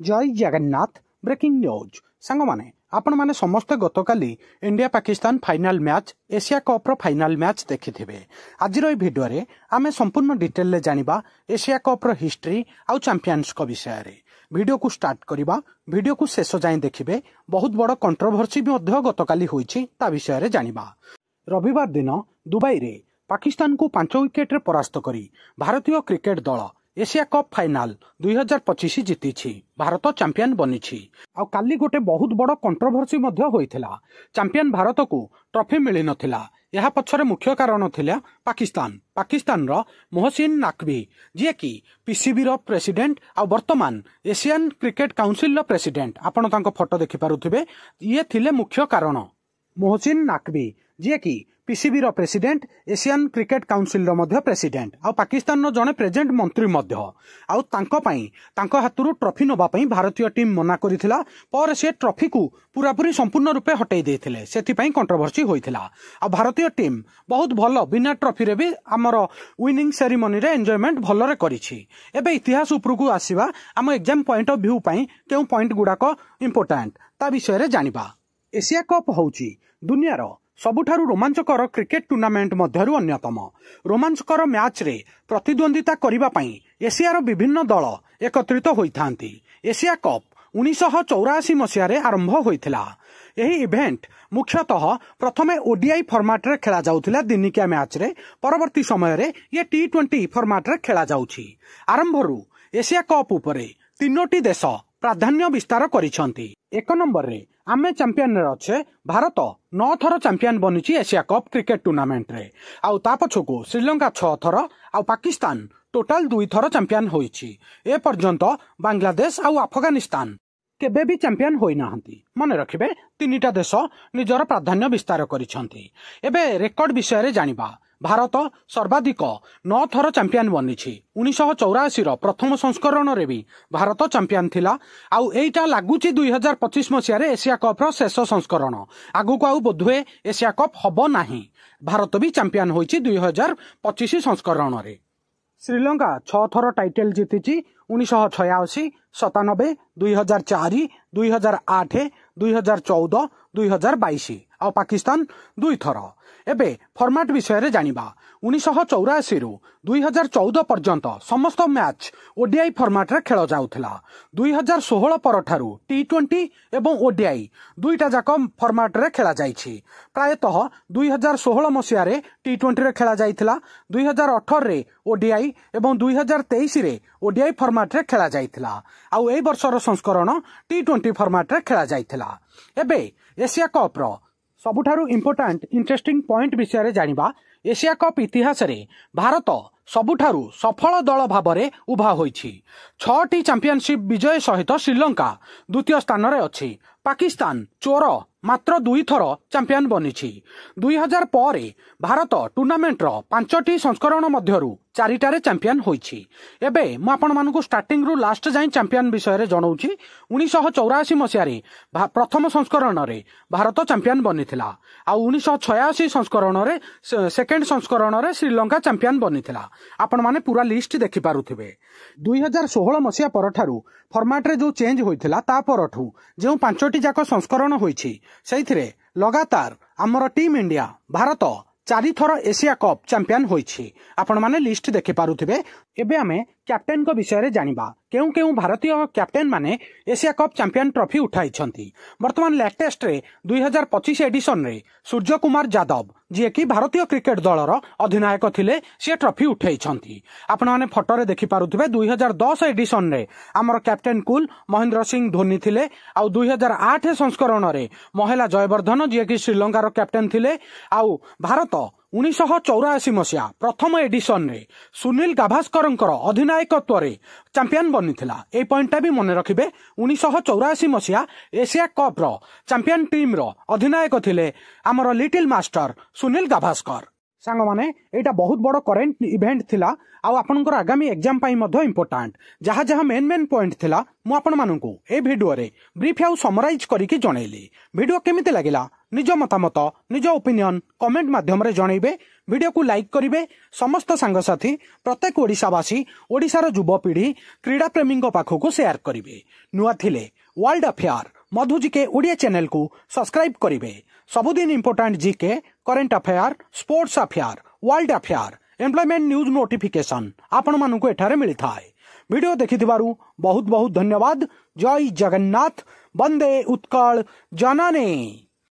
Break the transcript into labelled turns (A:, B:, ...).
A: जय Jagannath breaking news सांग माने आपण माने समस्त गतकाली India Pakistan final match Asia cup रो फाइनल मैच देखिथिबे। आज रो भिडियो रे आमे संपूर्ण डिटेल ले जानिबा एशिया कप रो हिस्ट्री आउ चैंपियंस को विषय रे। वीडियो को स्टार्ट करिबा, वीडियो को शेष जाए देखिबे। बहुत बड़ कंट्रोवर्सी भी मध्य गतकाली होईछि ता विषय रे जानिबा। रविवार दिन दुबई रे पाकिस्तान को 5 विकेट रे परास्त करी भारतीय क्रिकेट दल एशिया कप फाइनाल 2025 जीती भारत चैंपियन बनी। आ काली गोटे बहुत बड़ कंट्रोवर्सी मध्य होइथिला। चैंपियन भारत को ट्रॉफी मिली नथिला। यह पछरे मुख्य कारण थिला पाकिस्तान रो मोहसिन नाकवी जे कि पीसीबी रो प्रेसिडेंट आ वर्तमान एशियन क्रिकेट काउंसिल रो प्रेसिडेंट। आपण तांको फोटो देखि पारुथिबे। ये थिले मुख्य कारण मोहसिन नाकवी जे कि पीसीबी रो प्रेसिडेंट, एशियन क्रिकेट काउंसिल रो मध्य प्रेसिडेंट आ पाकिस्तान रो जने प्रेजेंट मंत्री मध्य। आउ तांको पई तांको हातुरु ट्रॉफी नबा पई भारतीय टीम मना करिथिला, पर से ट्रॉफी को पूरापूरी संपूर्ण रूपे हटै देथिले। सेति पई कंट्रोवर्सी होइथिला। आ भारतीय टीम बहुत भलो बिना ट्रॉफी रे भी हमर विनिंग सेरेमनी रे एन्जॉयमेंट भलो रे करिछि। एबे इतिहास उपरकू आसीबा। हम एग्जाम पॉइंट ऑफ व्यू पई केउ पॉइंट गुडाको इंपोर्टेंट ता विषय रे जानिबा। एशिया कप होउछि दुनियार सबुठारु रोमांचकर क्रिकेट टूर्नामेंट मध्यरु अन्यतम। रोमांचकर मैच रे प्रतिद्वंदिता करिबा पई एशियार विभिन्न दल एकत्रित होइथांती। एशिया कप 1984 मसिया रे आरंभ होइथिला। एही इवेंट मुख्यतः प्रथमे ओडीआई फॉर्मेट रे खेला जाउथिला दिनिकिया मैच रे। परवर्ती समय रे ये टी20 फॉर्मेट रे खेला जाउछि। आरंभरु एशिया कप उपरे 3टी देश प्राधान्य विस्तार करिसंती। 1 नंबर रे आमे चैंपियन रे अच्छे। भारत 9 थर चैंपियन बनिछि एशिया कप क्रिकेट टूर्नामेंट रे। आउ ता पछकू श्रीलंका 6 थर आउ पाकिस्तान टोटल 2 थर चैंपियन होइछि। ए पर्यंत बांग्लादेश आउ अफगानिस्तान केबे भी चैंपियन होई नाहंती। मन रखिबे 3टा देश निजर प्राधान्य विस्तार करिसंती। एबे रेकॉर्ड विषय रे जानिबा। भारत सर्वाधिक 9 थर चैंपियन बनिछि। 1984 रो प्रथम संस्करण रे भी भारत चैंपियन थिला। आउ एटा लागुछि 2025 मसिया रे एशिया कप रो शेष संस्करण। आगु को आउ बोधुए एशिया कप हबो नाही। भारत भी चैंपियन होइछि 2025 संस्करण रे। श्रीलंका 6 थर टाइटल जीतिछि। 1986, 97, 2004, 2008, 2014, 2022 और पाकिस्तान 2 थर। एबे फॉर्मेट विषय रे जानिबा। 1984 रु 2014 पर्यंत समस्त मैच ओडीआई फॉर्मेट रे खेल जाउथिला। 2016 पर ठारू टी20 एवं ओडीआई 2टा जाक फॉर्मेट रे खेला जाइछि। प्रायतः 2016 मसिया रे टी20 रे खेला जाइथिला। 2018 रे ओडीआई एवं 2023 रे ओडीआई फॉर्मेट रे खेला जाइथिला। आउ एई वर्षर संस्करण टी20 फॉर्मेट रे खेला जाइथिला। एबे एशिया कप रो सबुठारु इंपोर्टेंट इंटरेस्टिंग पॉइंट विषय रे जानिबा। एशिया कप इतिहास रे भारत सबुठारु सफल दल भाबरे उभा होइछि। 6टी चैंपियनशिप विजय सहित श्रीलंका द्वितीय स्थान रे अछि। पाकिस्तान चोर मात्र 2 थर चैंपियन बनिछि। 2000 ପରେ भारत टूर्नामेंट रो 5टी संस्करण मध्यरु 4टारे चैंपियन होइछि। एबे मु आपण मानकु स्टार्टिंग रु लास्ट जाय चैंपियन विषय रे जणाउछि। 1984 मसिया रे प्रथम संस्करण रे भारत चैंपियन बनिथिला। आ 1986 संस्करण रे सेकेंड संस्करण रे श्रीलंका चैंपियन बनिथिला। आपण माने पूरा लिस्ट देखि पारुथिबे। 2016 मसिया परठारु फॉर्मेट रे जो चेंज होइथिला ता परठु जे 5टी जाक संस्करण होइछि सेइथिरे लगातार हमर टीम इंडिया भारत 4 थर एशिया कप चैंपियन होइछि। आपण माने लिस्ट देखि पारुथिबे। एबे आमे कैप्टेन को विषय रे जानिबा। केउ केउ भारतीय कैप्टेन माने एशिया कप चैंपियन ट्रॉफी उठाइछंती। वर्तमान लेटेस्ट रे 2025 एडिशन रे सूर्य कुमार यादव जे कि भारतीय क्रिकेट दलर अधिनायक थिले से ट्रॉफी उठाइछंती। आपण माने फोटो रे देखि पारुथिबे। 2010 एडिशन रे हमर कैप्टेन कूल महेंद्र सिंह धोनी थिले। आ 2008 संस्करण रे महिला जयवर्धन जे कि श्रीलंका रो कैप्टेन थिले। आ भारत 1984 मसिया प्रथम एडिशन रे सुनील गाभास्करंकर अधिनायकत्व रे चैंपियन बनिथिला। ए पॉइंट भी मन रखिबे। 1984 मसिया एशिया कप रो चैंपियन टीम रो अधिनायक थिले हमर लिटिल मास्टर सुनील गाभास्कर। सांग माने एटा बहुत बड़ करेंट इवेंट थिला। आ आपनकर आगामी एग्जाम पाई मध्य इंपोर्टेंट जहा जहा मेन पॉइंट थिला मु आपण मानकु ए वीडियो रे ब्रीफ आउ समराइज करिके जणैली। वीडियो केमिते लागिला निज मतामत निज ओपिनियन कमेंट माध्यम रे जणैबे। वीडियो को लाइक करेंगे समस्त सांगसाथी प्रत्येक ओडिशावासी ओडिशार युवपीढ़ी क्रीड़ा प्रेमी पाखक शेयर करेंगे नुआ थिले world affair Madhu GK Odia channel को सब्सक्राइब करेंगे सबुदिन important GK current affair sports affair world affair employment news notification आपण मानू एठारे मिलता है। वीडियो देखिथिबारु बहुत बहुत धन्यवाद। जय जगन्नाथ। वंदे उत्कल जननी।